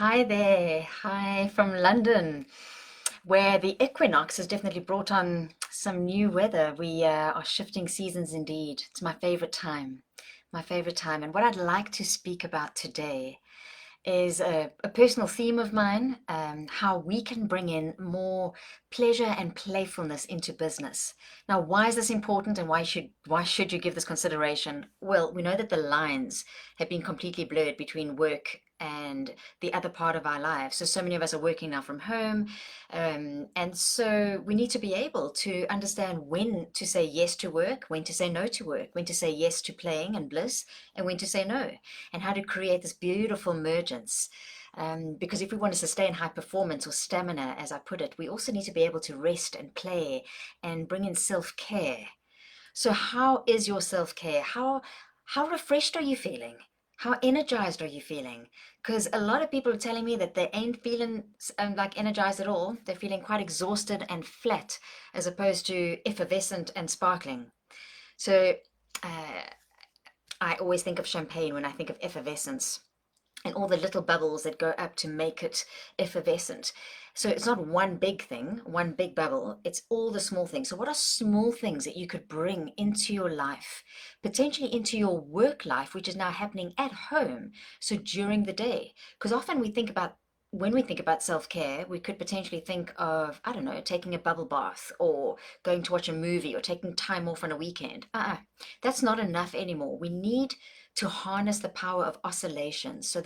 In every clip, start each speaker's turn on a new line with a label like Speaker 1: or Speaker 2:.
Speaker 1: Hi there. Hi from London, where the equinox has definitely brought on some new weather. We are shifting seasons indeed. It's my favorite time. My favorite time. And what I'd like to speak about today is a personal theme of mine, how we can bring in more pleasure and playfulness into business. Now, why is this important and why should you give this consideration? Well, we know that the lines have been completely blurred between work and the other part of our lives. So many of us are working now from home. And so we need to be able to understand when to say yes to work, when to say no to work, when to say yes to playing and bliss, and when to say no, and how to create this beautiful mergence. Because if we want to sustain high performance or stamina, as I put it, we also need to be able to rest and play and bring in self-care. So how is your self-care? How refreshed are you feeling? How energized are you feeling? Because a lot of people are telling me that they ain't feeling like energized at all. They're feeling quite exhausted and flat, as opposed to effervescent and sparkling. So uh, I always think of champagne when I think of effervescence and all the little bubbles that go up to make it effervescent. So it's not one big thing, one big bubble, it's all the small things. So, what are small things that you could bring into your life, potentially into your work life, which is now happening at home? So, during the day, because often when we think about self care, we could potentially think of, I don't know, taking a bubble bath or going to watch a movie or taking time off on a weekend. That's not enough anymore. We need to harness the power of oscillations. So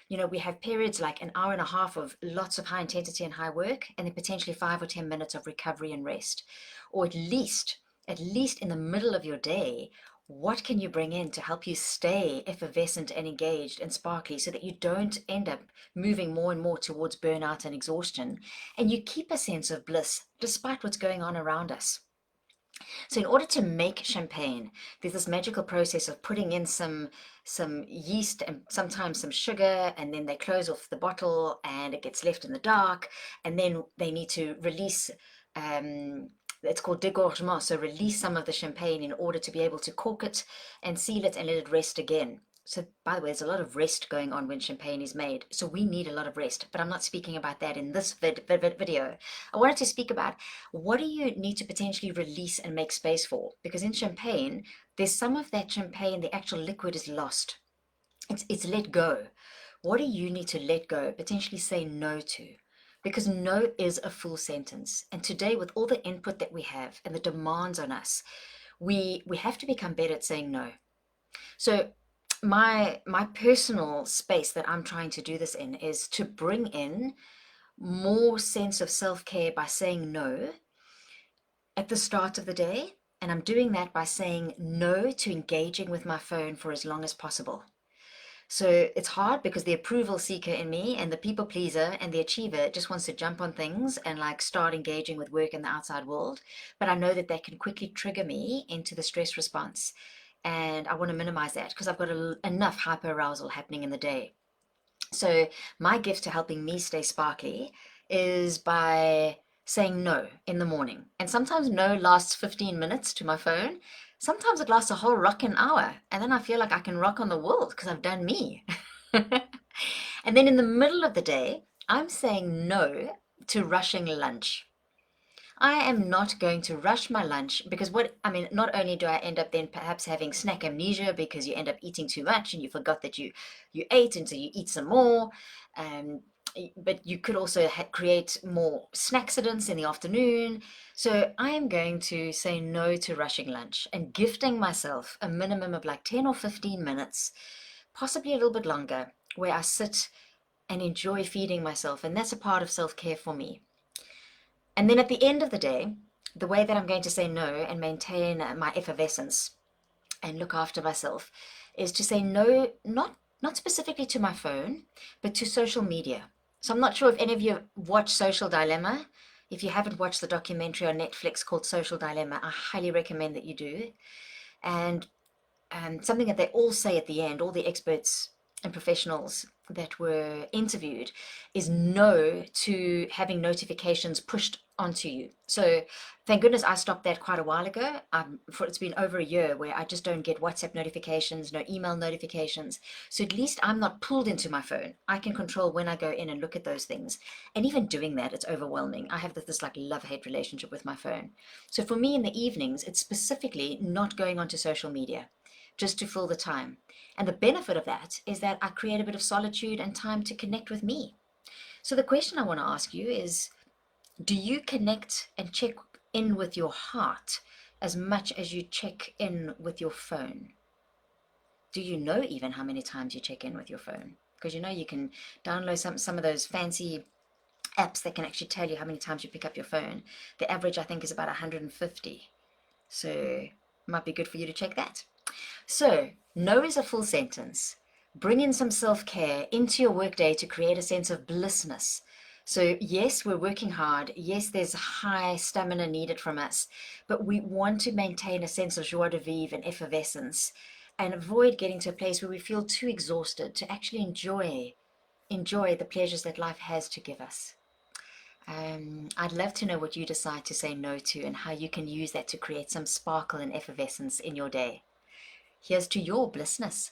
Speaker 1: we have periods like an hour and a half of lots of high intensity and high work, and then potentially 5 or 10 minutes of recovery and rest. Or at least in the middle of your day, what can you bring in to help you stay effervescent and engaged and sparkly so that you don't end up moving more and more towards burnout and exhaustion, and you keep a sense of bliss despite what's going on around us? So in order to make champagne, there's this magical process of putting in some yeast and sometimes some sugar, and then they close off the bottle and it gets left in the dark, and then they need to release. It's called dégorgement, so release some of the champagne in order to be able to cork it and seal it and let it rest again. So, by the way, there's a lot of rest going on when champagne is made. So we need a lot of rest, but I'm not speaking about that in this video. I wanted to speak about what do you need to potentially release and make space for? Because in champagne, there's some of that champagne, the actual liquid is lost. It's let go. What do you need to let go, potentially say no to? Because no is a full sentence. And today, with all the input that we have and the demands on us, we have to become better at saying no. So my personal space that I'm trying to do this in is to bring in more sense of self-care by saying no at the start of the day. And I'm doing that by saying no to engaging with my phone for as long as possible. So it's hard because the approval seeker in me and the people pleaser and the achiever just wants to jump on things and like start engaging with work in the outside world. But I know that that can quickly trigger me into the stress response. And I want to minimize that because I've got enough hyperarousal happening in the day. So my gift to helping me stay sparkly is by saying no in the morning. And sometimes no lasts 15 minutes to my phone. Sometimes it lasts a whole rockin' hour. And then I feel like I can rock on the world because I've done me. And then in the middle of the day, I'm saying no to rushing lunch. I am not going to rush my lunch because not only do I end up then perhaps having snack amnesia because you end up eating too much and you forgot that you ate and so you eat some more. Um, but you could also create more snack accidents in the afternoon. So I am going to say no to rushing lunch and gifting myself a minimum of like 10 or 15 minutes, possibly a little bit longer, where I sit and enjoy feeding myself. And that's a part of self-care for me. And then at the end of the day, the way that I'm going to say no and maintain my effervescence and look after myself is to say no, not specifically to my phone, but to social media. So I'm not sure if any of you watch Social Dilemma. If you haven't watched the documentary on Netflix called Social Dilemma, I highly recommend that you do. And something that they all say at the end, all the experts and professionals that were interviewed is no to having notifications pushed onto you. So thank goodness I stopped that quite a while ago. It's been over a year where I just don't get WhatsApp notifications, no email notifications. So at least I'm not pulled into my phone. I can control when I go in and look at those things. And even doing that, it's overwhelming. I have this like love-hate relationship with my phone. So for me in the evenings, it's specifically not going onto social media just to fill the time. And the benefit of that is that I create a bit of solitude and time to connect with me. So the question I want to ask you is, do you connect and check in with your heart as much as you check in with your phone? Do you know even how many times you check in with your phone? Because you know you can download some of those fancy apps that can actually tell you how many times you pick up your phone. The average I think is about 150. So it might be good for you to check that. So, no is a full sentence. Bring in some self-care into your workday to create a sense of blissness. So, yes, we're working hard. Yes, there's high stamina needed from us, but we want to maintain a sense of joie de vivre and effervescence and avoid getting to a place where we feel too exhausted to actually enjoy the pleasures that life has to give us. I'd love to know what you decide to say no to and how you can use that to create some sparkle and effervescence in your day. Here's to your blissness.